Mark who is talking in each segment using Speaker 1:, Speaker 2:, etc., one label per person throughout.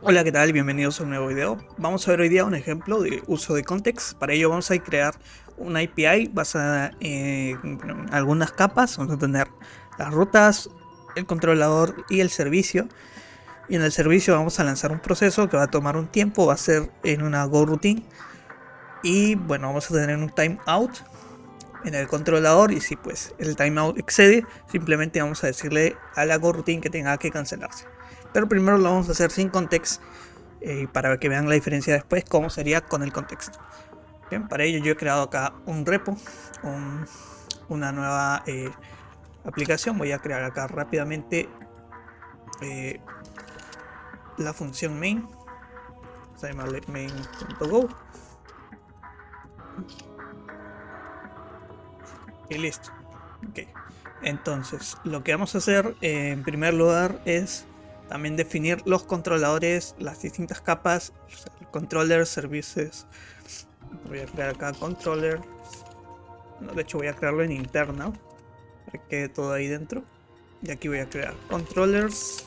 Speaker 1: Hola, ¿qué tal? Bienvenidos a un nuevo video. Vamos a ver hoy día un ejemplo de uso de context. Para ello vamos a crear una API basada en algunas capas. Vamos a tener las rutas, el controlador y el servicio. Y en el servicio vamos a lanzar un proceso que va a tomar un tiempo, va a ser en una GoRoutine. Y bueno, vamos a tener un timeout en el controlador, y si pues el timeout excede, simplemente vamos a decirle a la GoRoutine que tenga que cancelarse. Pero primero lo vamos a hacer sin context, para que vean la diferencia después cómo sería con el contexto. Bien, para ello yo he creado acá un repo, una nueva aplicación. Voy a crear acá rápidamente la función main. Vamos a llamarle main.go y listo. Ok, entonces lo que vamos a hacer en primer lugar es también definir los controladores, las distintas capas, controller, services. Voy a crear acá controller. No, de hecho voy a crearlo en internal para que quede todo ahí dentro. Y aquí voy a crear controllers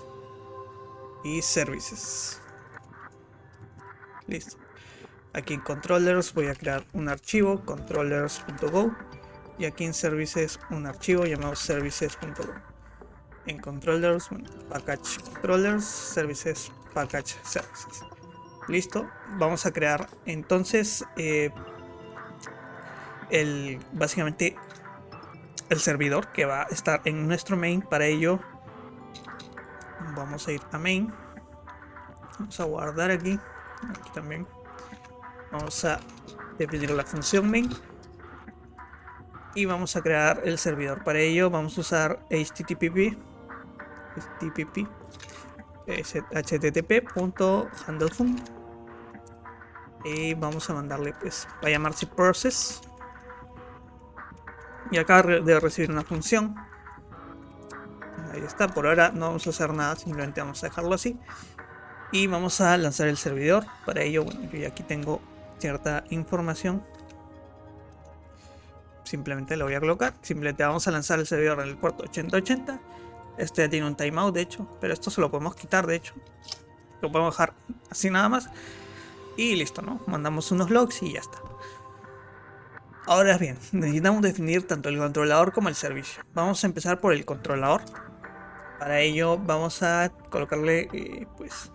Speaker 1: y services. Listo. Aquí en controllers voy a crear un archivo, controllers.go, y aquí en services un archivo llamado services.go. En controllers, package controllers, services, package services. Listo. Vamos a crear entonces básicamente el servidor que va a estar en nuestro main. Para ello vamos a ir a main, vamos a guardar aquí también, vamos a definir la función main y vamos a crear el servidor. Para ello vamos a usar http http.handlefun y vamos a mandarle, pues va a llamarse process, y acá debe recibir una función. Ahí está. Por ahora no vamos a hacer nada, simplemente vamos a dejarlo así y vamos a lanzar el servidor. Para ello, bueno, yo ya aquí tengo cierta información, simplemente lo voy a colocar. Simplemente vamos a lanzar el servidor en el puerto 8080. Este ya tiene un timeout, de hecho, pero esto se lo podemos quitar, de hecho lo podemos dejar así nada más y listo, ¿no? Mandamos unos logs y ya está. Ahora bien, necesitamos definir tanto el controlador como el servicio. Vamos a empezar por el controlador. Para ello vamos a colocarle pues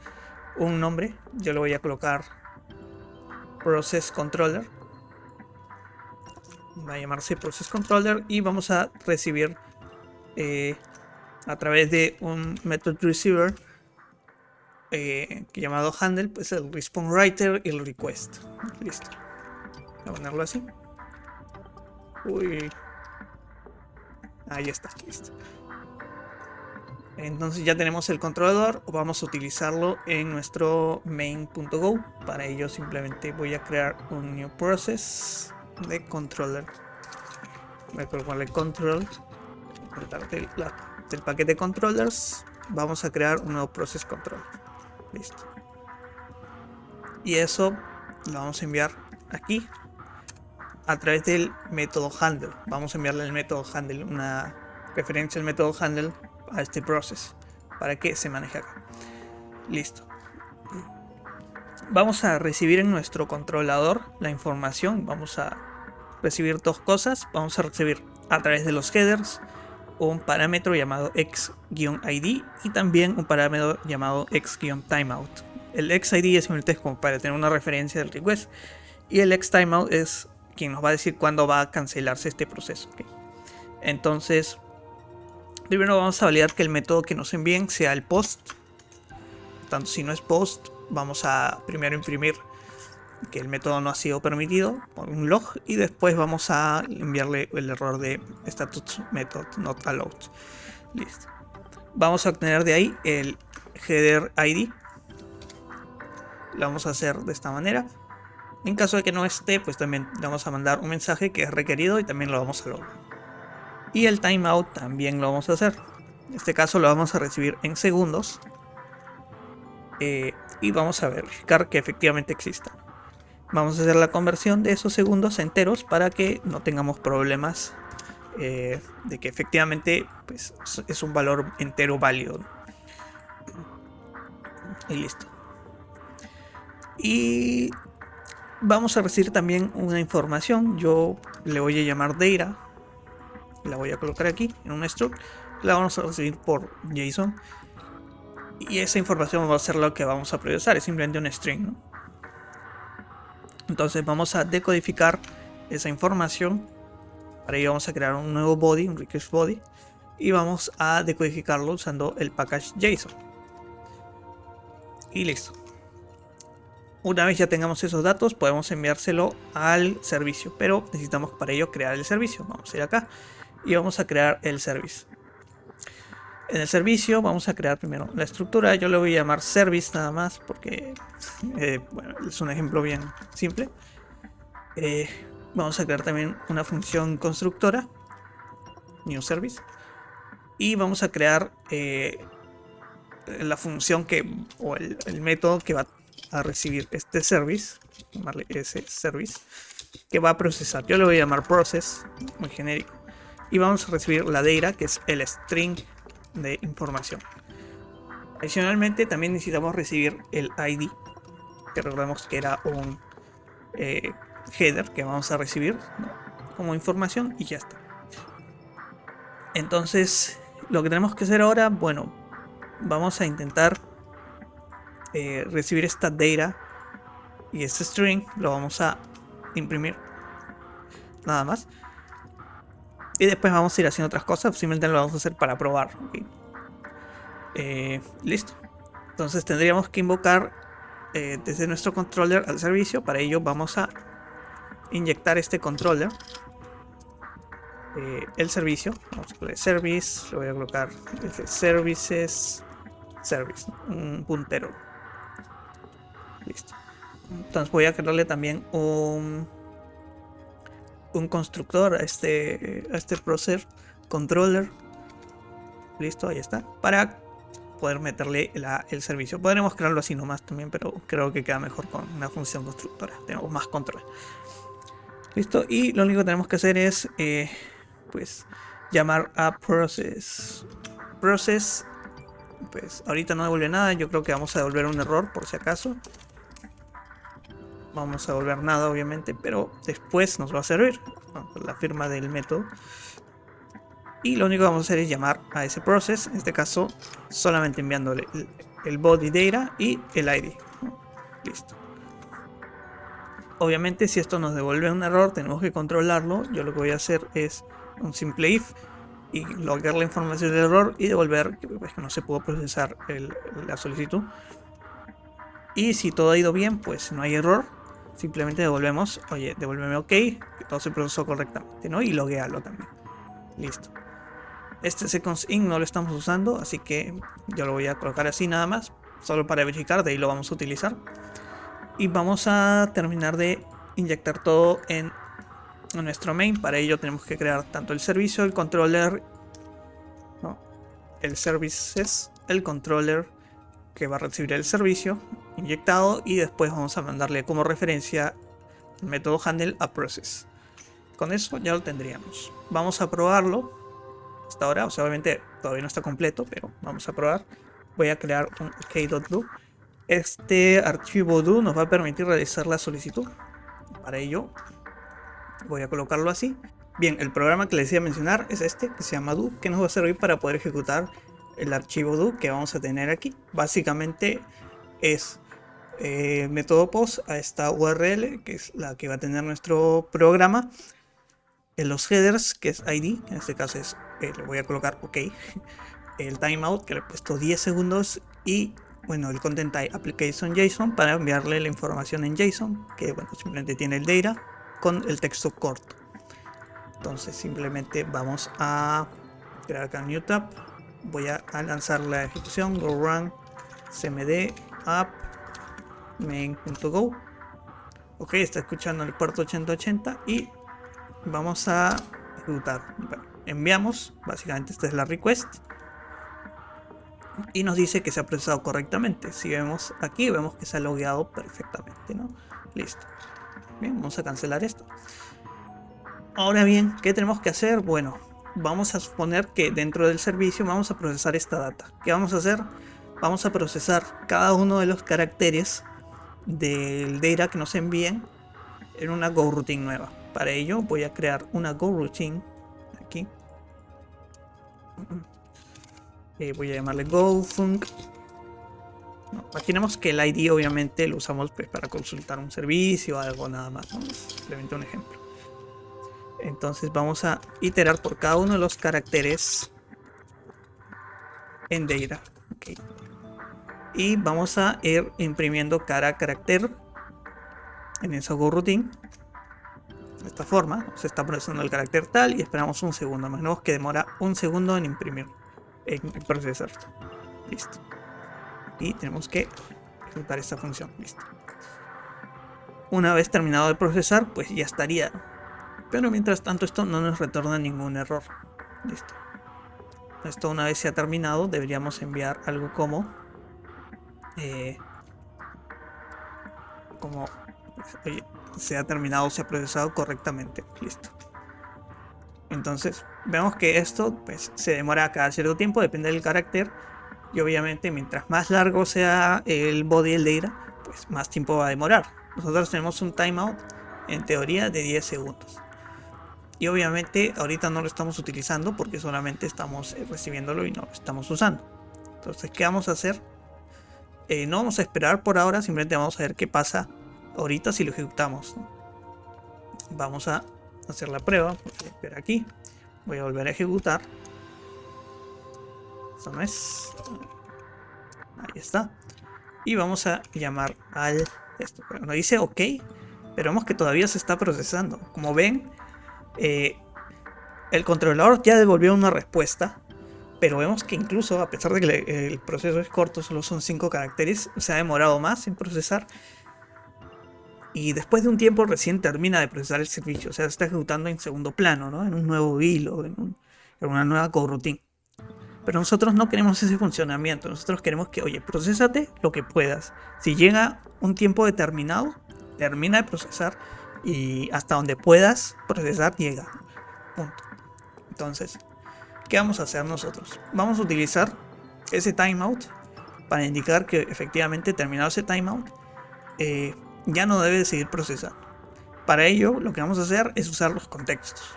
Speaker 1: un nombre. Yo le voy a colocar process controller, va a llamarse process controller, y vamos a recibir a través de un method receiver llamado handle, pues el response writer y el request. Listo. Voy a ponerlo así. Uy, ahí está, listo. Entonces ya tenemos el controlador. Vamos a utilizarlo en nuestro main.go. Para ello simplemente voy a crear un new process de controller. Voy a colocarle control del paquete controllers. Vamos a crear un nuevo process control. Listo. Y eso lo vamos a enviar aquí a través del método handle. Vamos a enviarle el método handle, una referencia al método handle a este process para que se maneje acá. Listo. Vamos a recibir en nuestro controlador la información. Vamos a recibir dos cosas. Vamos a recibir a través de los headers un parámetro llamado x-id y también un parámetro llamado x-timeout. El x-id es simplemente como para tener una referencia del request, y el x-timeout es quien nos va a decir cuándo va a cancelarse este proceso. ¿Okay? Entonces, primero vamos a validar que el método que nos envíen sea el post. Tanto si no es post, vamos a primero imprimir que el método no ha sido permitido por un log, y después vamos a enviarle el error de status method not allowed. Listo. Vamos a obtener de ahí el header ID. Lo vamos a hacer de esta manera. En caso de que no esté, pues también le vamos a mandar un mensaje que es requerido y también lo vamos a lograr. Y el timeout también lo vamos a hacer. En este caso lo vamos a recibir en segundos. Y vamos a verificar que efectivamente exista. Vamos a hacer la conversión de esos segundos a enteros para que no tengamos problemas de que efectivamente pues, es un valor entero válido. Y listo. Y vamos a recibir también una información. Yo le voy a llamar data, la voy a colocar aquí en un struct, la vamos a recibir por JSON y esa información va a ser lo que vamos a procesar, es simplemente un string, ¿no? Entonces vamos a decodificar esa información. Para ello vamos a crear un nuevo body, un request body, y vamos a decodificarlo usando el package JSON. Y listo. Una vez ya tengamos esos datos, podemos enviárselo al servicio, pero necesitamos para ello crear el servicio. Vamos a ir acá y vamos a crear el service. En el servicio vamos a crear primero la estructura. Yo le voy a llamar service nada más porque bueno, es un ejemplo bien simple. Vamos a crear también una función constructora, new service, y vamos a crear la función o el método que va a recibir este service, llamarle ese service, que va a procesar. Yo le voy a llamar process, muy genérico, y vamos a recibir la data, que es el string de información. Adicionalmente también necesitamos recibir el ID, que recordemos que era un header que vamos a recibir, ¿no?, como información, y ya está. Entonces lo que tenemos que hacer ahora, bueno, vamos a intentar recibir esta data y este string lo vamos a imprimir nada más, y después vamos a ir haciendo otras cosas. Simplemente lo vamos a hacer para probar, ¿okay? Listo. Entonces tendríamos que invocar desde nuestro controller al servicio. Para ello vamos a inyectar este controller, el servicio. Vamos a colocar service, lo voy a colocar desde services service, un puntero. Listo. Entonces voy a crearle también un constructor a este process controller. Listo, ahí está, para poder meterle el servicio. Podremos crearlo así nomás también, pero creo que queda mejor con una función constructora, tenemos más control. Listo, y lo único que tenemos que hacer es pues llamar a process. Pues ahorita no devuelve nada. Yo creo que vamos a devolver un error por si acaso. Vamos a devolver nada obviamente, pero después nos va a servir, ¿no?, la firma del método. Y lo único que vamos a hacer es llamar a ese process, en este caso solamente enviándole el body data y el ID, ¿no? Listo. Obviamente si esto nos devuelve un error tenemos que controlarlo. Yo lo que voy a hacer es un simple if y loguear la información del error y devolver que no se pudo procesar la solicitud. Y si todo ha ido bien, pues no hay error, simplemente devolvemos, oye, devuélveme ok, que todo se procesó correctamente, ¿no? Y loguearlo también. Listo. Este seconds in no lo estamos usando, así que yo lo voy a colocar así nada más, solo para verificar, de ahí lo vamos a utilizar. Y vamos a terminar de inyectar todo en nuestro main. Para ello tenemos que crear tanto el servicio, el controller, ¿no?, el services, el controller que va a recibir el servicio inyectado, y después vamos a mandarle como referencia el método handle a process. Con eso ya lo tendríamos. Vamos a probarlo hasta ahora, o sea, obviamente todavía no está completo, pero vamos a probar. Voy a crear un ok.do. Este archivo do nos va a permitir realizar la solicitud. Para ello voy a colocarlo así. Bien, el programa que les decía mencionar es este, que se llama do, que nos va a servir para poder ejecutar el archivo do que vamos a tener aquí. Básicamente es método post a esta URL, que es la que va a tener nuestro programa, en los headers, que es ID, en este caso es, le voy a colocar ok, el timeout, que le he puesto 10 segundos, y bueno, el content type application JSON, para enviarle la información en JSON, que bueno, simplemente tiene el data con el texto corto. Entonces simplemente vamos a crear acá new tab, voy a lanzar la ejecución, go run cmd app main.go. ok, está escuchando el puerto 8080 y vamos a ejecutar. Bueno, enviamos, básicamente esta es la request, y nos dice que se ha procesado correctamente. Si vemos aquí, vemos que se ha logueado perfectamente, ¿no? Listo. Bien, vamos a cancelar esto. Ahora bien, ¿qué tenemos que hacer? Bueno, vamos a suponer que dentro del servicio vamos a procesar esta data. ¿Qué vamos a hacer? Vamos a procesar cada uno de los caracteres del data que nos envíen en una GoRoutine nueva. Para ello voy a crear una GoRoutine aquí. Voy a llamarle GoFunc. No, imaginemos que el ID obviamente lo usamos pues, para consultar un servicio o algo nada más, ¿no? Simplemente un ejemplo. Entonces vamos a iterar por cada uno de los caracteres en data. Okay. Y vamos a ir imprimiendo cada carácter en esa GoRoutine. De esta forma, se está procesando el carácter tal y esperamos un segundo. Imaginemos que demora un segundo en imprimir, en procesar. Listo. Y tenemos que ejecutar esta función. Listo. Una vez terminado de procesar, pues ya estaría. Pero mientras tanto esto no nos retorna ningún error. Listo. Esto una vez se ha terminado, deberíamos enviar algo como oye, se ha terminado, se ha procesado correctamente. Listo. Entonces vemos que esto pues se demora cada cierto tiempo, depende del carácter. Y obviamente mientras más largo sea el body del data, pues más tiempo va a demorar. Nosotros tenemos un timeout en teoría de 10 segundos. Y obviamente ahorita no lo estamos utilizando porque solamente estamos recibiéndolo y no lo estamos usando. Entonces, ¿qué vamos a hacer? No vamos a esperar por ahora, simplemente vamos a ver qué pasa ahorita si lo ejecutamos, ¿no? Vamos a hacer la prueba. Voy a ver aquí. Voy a volver a ejecutar. Esto no es. Ahí está. Y vamos a llamar al esto. Nos dice OK, pero vemos que todavía se está procesando. Como ven, el controlador ya devolvió una respuesta, pero vemos que incluso a pesar de que el proceso es corto, solo son 5 caracteres, se ha demorado más en procesar. Y después de un tiempo recién termina de procesar el servicio. O sea, se está ejecutando en segundo plano, ¿no? En un nuevo hilo, en una nueva coroutine. Pero nosotros no queremos ese funcionamiento. Nosotros queremos que, oye, procésate lo que puedas. Si llega un tiempo determinado, termina de procesar. Y hasta donde puedas procesar, llega. Punto. Entonces, ¿qué vamos a hacer nosotros? Vamos a utilizar ese timeout para indicar que efectivamente terminado ese timeout, ya no debe seguir procesando. Para ello, lo que vamos a hacer es usar los contextos.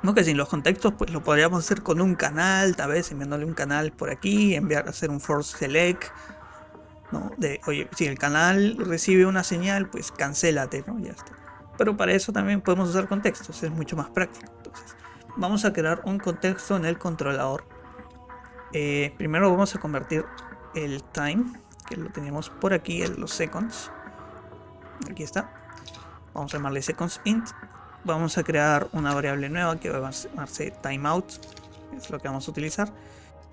Speaker 1: No que sin los contextos, pues lo podríamos hacer con un canal, tal vez enviándole un canal por aquí, hacer un force select, ¿no? De, oye, si el canal recibe una señal, pues cancélate, ¿no? Ya está. Pero para eso también podemos usar contextos, es mucho más práctico. Entonces, vamos a crear un contexto en el controlador. Primero vamos a convertir el time, que lo tenemos por aquí, en los seconds. Aquí está. Vamos a llamarle seconds int. Vamos a crear una variable nueva que va a llamarse timeout. Es lo que vamos a utilizar.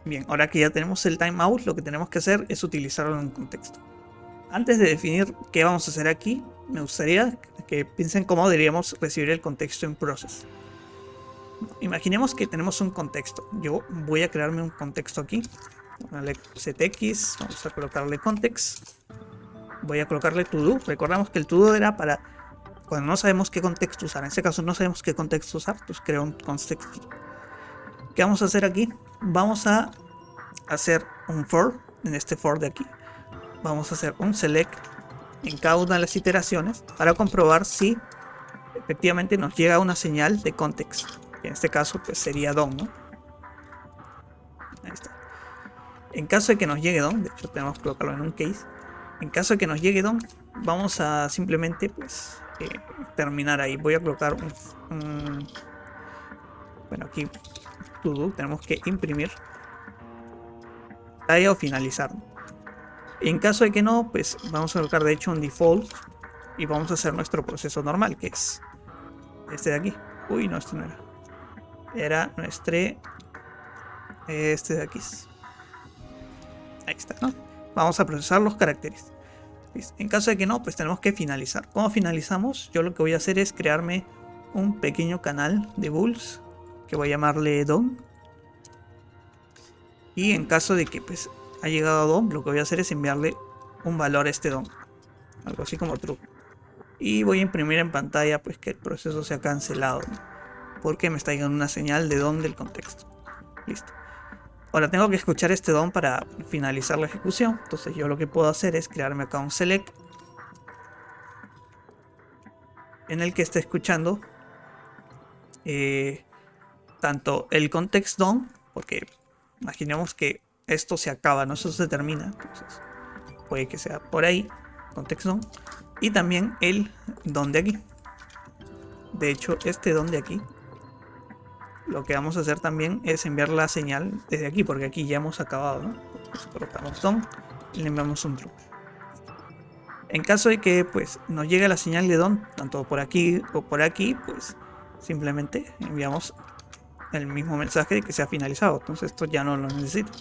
Speaker 1: Bien, ahora que ya tenemos el timeout, lo que tenemos que hacer es utilizarlo en un contexto. Antes de definir qué vamos a hacer aquí, me gustaría que piensen cómo deberíamos recibir el contexto en process. Imaginemos que tenemos un contexto. Yo voy a crearme un contexto aquí. Vale, setx, vamos a colocarle context. Voy a colocarle todo. Recordamos que el todo era para cuando no sabemos qué contexto usar. En este caso no sabemos qué contexto usar, pues creo un contexto. ¿Qué vamos a hacer aquí? Vamos a hacer un for. En este for de aquí vamos a hacer un select en cada una de las iteraciones para comprobar si efectivamente nos llega una señal de context. En este caso pues sería DOM, ¿no? Ahí está. En caso de que nos llegue DOM, de hecho tenemos que colocarlo en un case. En caso de que nos llegue DOM, vamos a simplemente pues terminar ahí. Voy a colocar bueno, aquí todo, tenemos que imprimir o finalizar. En caso de que no, pues vamos a colocar de hecho un default y vamos a hacer nuestro proceso normal, que es este de aquí. Uy, no, este no era. Era nuestro este de aquí. Ahí está, ¿no? Vamos a procesar los caracteres. En caso de que no, pues tenemos que finalizar. ¿Cómo finalizamos? Yo lo que voy a hacer es crearme un pequeño canal de bools que voy a llamarle DOM. Y en caso de que pues ha llegado a DOM, lo que voy a hacer es enviarle un valor a este DOM, algo así como true. Y voy a imprimir en pantalla pues que el proceso se ha cancelado, ¿no? Porque me está llegando una señal de DOM del contexto. Listo. Ahora tengo que escuchar este DOM para finalizar la ejecución. Entonces yo lo que puedo hacer es crearme acá un select en el que está escuchando tanto el context done, porque imaginemos que esto se acaba, no, eso se termina, entonces puede que sea por ahí, context done, y también el done de aquí. De hecho, este done de aquí, lo que vamos a hacer también es enviar la señal desde aquí, porque aquí ya hemos acabado, ¿no? Pues colocamos done y le enviamos un true. En caso de que pues nos llegue la señal de done, tanto por aquí o por aquí, pues simplemente enviamos el mismo mensaje de que se ha finalizado. Entonces esto ya no lo necesito.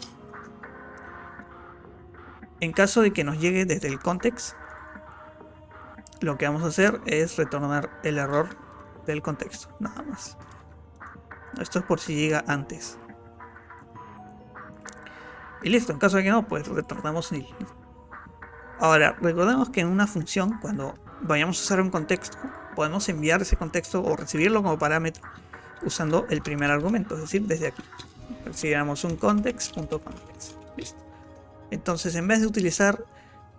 Speaker 1: En caso de que nos llegue desde el context, lo que vamos a hacer es retornar el error del contexto, nada más. Esto es por si llega antes. Y listo, en caso de que no, pues retornamos nil. Ahora, recordemos que en una función, cuando vayamos a usar un contexto, podemos enviar ese contexto o recibirlo como parámetro usando el primer argumento, es decir, desde aquí. Recibiremos un context.context. Listo. Entonces, en vez de utilizar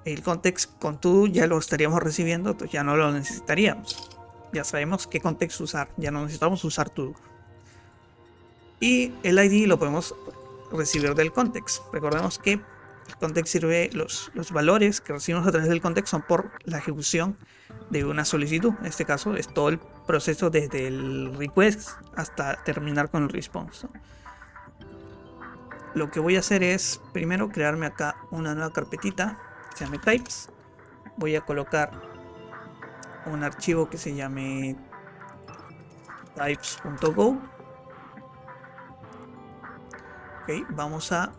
Speaker 1: el context con to, ya lo estaríamos recibiendo, entonces ya no lo necesitaríamos. Ya sabemos qué context usar, ya no necesitamos usar to. Y el ID lo podemos recibir del context. Recordemos que el context sirve, los valores que recibimos a través del context son por la ejecución de una solicitud. En este caso es todo el proceso desde el request hasta terminar con el response, ¿no? Lo que voy a hacer es primero crearme acá una nueva carpetita que se llame types. Voy a colocar un archivo que se llame types.go. Ok, vamos a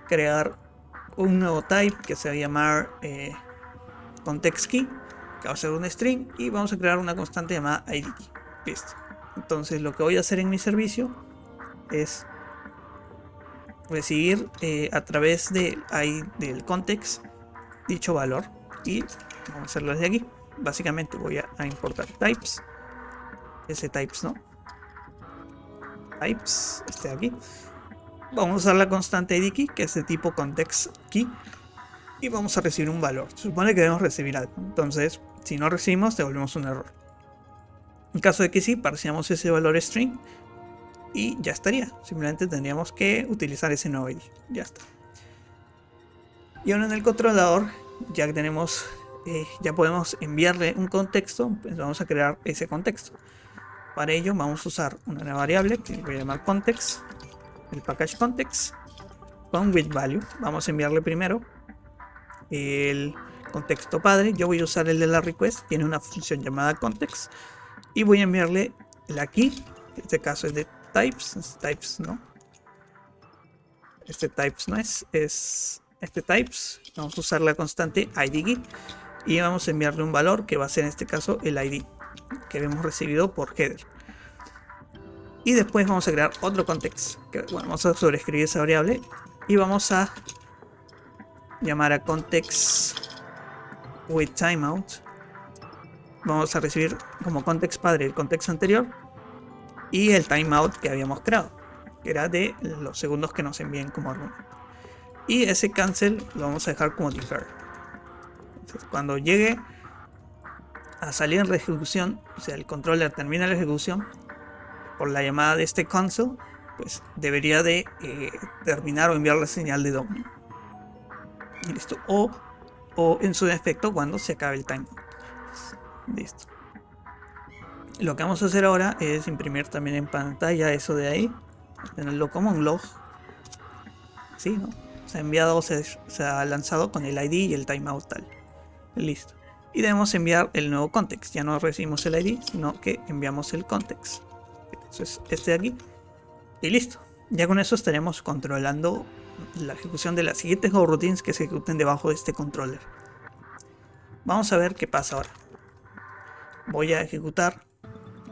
Speaker 1: crear un nuevo type que se va a llamar context key, que va a ser un string, y vamos a crear una constante llamada id key. Listo. Entonces lo que voy a hacer en mi servicio es recibir a través del context dicho valor, y vamos a hacerlo desde aquí. Básicamente voy a importar types, ese types, ¿no? Types, este de aquí. Vamos a usar la constante id key, que es de tipo context key, y vamos a recibir un valor. Se supone que debemos recibir algo, entonces si no recibimos devolvemos un error. En caso de que sí, parseamos ese valor string y ya estaría. Simplemente tendríamos que utilizar ese nuevo id. Ya está. Y ahora en el controlador ya tenemos, ya podemos enviarle un contexto. Pues vamos a crear ese contexto. Para ello vamos a usar una nueva variable que voy a llamar context, el package context con with value. Vamos a enviarle primero el contexto padre. Yo voy a usar el de la request, tiene una función llamada context, y voy a enviarle la key, que en este caso es de types, no, este types no es este types. Vamos a usar la constante id key y vamos a enviarle un valor que va a ser en este caso el id que hemos recibido por header. Y después vamos a crear otro context, que bueno, vamos a sobreescribir esa variable y vamos a llamar a context with timeout. Vamos a recibir como context padre el contexto anterior y el timeout que habíamos creado, que era de los segundos que nos envíen como argumento. Y ese cancel lo vamos a dejar como defer. Entonces, cuando llegue a salir en la ejecución, o sea, el controller termina la ejecución por la llamada de este console, pues debería de terminar o enviar la señal de DOM. Y listo. O en su defecto cuando se acabe el timeout. Listo. Lo que vamos a hacer ahora es imprimir también en pantalla eso de ahí, tenerlo como un log. ¿Sí, no? Se ha enviado, se ha lanzado con el ID y el timeout tal. Listo. Y debemos enviar el nuevo context. Ya no recibimos el ID, sino que enviamos el context. Entonces este de aquí. Y listo. Ya con eso estaremos controlando la ejecución de las siguientes coroutines que se ejecuten debajo de este controller. Vamos a ver qué pasa ahora. Voy a ejecutar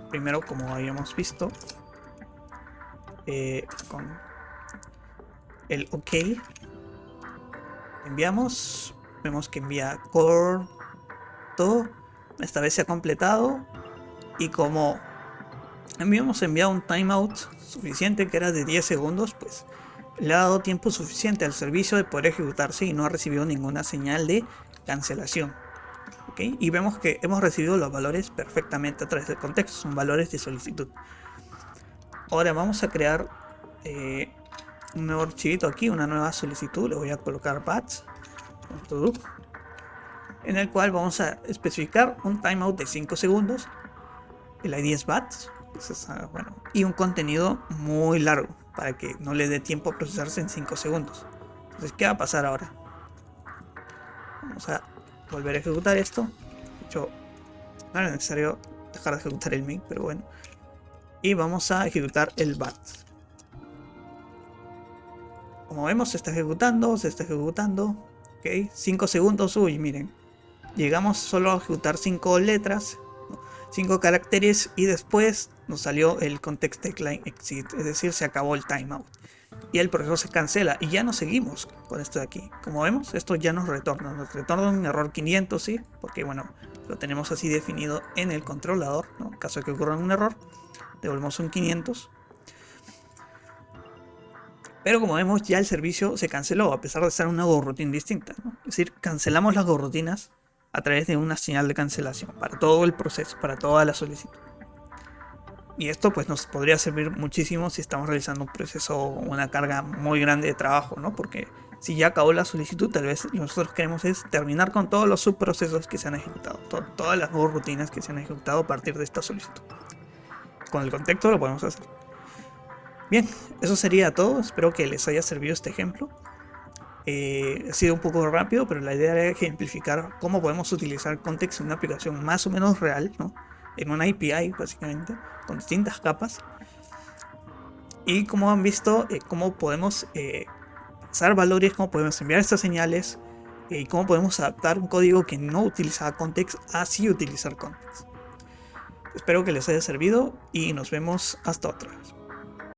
Speaker 1: primero, como habíamos visto, con el OK. Enviamos, vemos que envía core todo. Esta vez se ha completado, y como habíamos enviado un timeout suficiente que era de 10 segundos, pues le ha dado tiempo suficiente al servicio de poder ejecutarse y no ha recibido ninguna señal de cancelación. ¿ok? Y vemos que hemos recibido los valores perfectamente a través del contexto, son valores de solicitud. Ahora vamos a crear un nuevo archivito aquí, una nueva solicitud. Le voy a colocar batch.do, en el cual vamos a especificar un timeout de 5 segundos. El ID es batch, bueno, y un contenido muy largo para que no le dé tiempo a procesarse en 5 segundos. Entonces, ¿qué va a pasar ahora? Vamos a volver a ejecutar esto. De hecho, no era necesario dejar de ejecutar el make, pero bueno. Y vamos a ejecutar el batch. Como vemos, se está ejecutando. Ok, 5 segundos. Uy, miren. Llegamos solo a ejecutar 5 letras, 5 caracteres, y después nos salió el context decline exit, es decir, se acabó el timeout. Y el proceso se cancela y ya no seguimos con esto de aquí. Como vemos, esto ya nos retorna un error 500, ¿sí? Porque bueno, lo tenemos así definido en el controlador, ¿no? En caso de que ocurra un error, devolvemos un 500. Pero como vemos, ya el servicio se canceló, a pesar de estar en una goroutine distinta, ¿no? Es decir, cancelamos las gorroutinas a través de una señal de cancelación para todo el proceso, para toda la solicitud. Y esto pues nos podría servir muchísimo si estamos realizando un proceso o una carga muy grande de trabajo, ¿no? Porque si ya acabó la solicitud, tal vez lo que nosotros queremos es terminar con todos los subprocesos que se han ejecutado, todas las rutinas que se han ejecutado a partir de esta solicitud. Con el contexto lo podemos hacer. Bien, eso sería todo. Espero que les haya servido este ejemplo. Ha sido un poco rápido, pero la idea era ejemplificar cómo podemos utilizar context en una aplicación más o menos real, ¿no? En una API, básicamente, con distintas capas. Y como han visto, cómo podemos pasar valores, cómo podemos enviar estas señales, y cómo podemos adaptar un código que no utilizaba context a sí utilizar context. Espero que les haya servido y nos vemos hasta otra vez.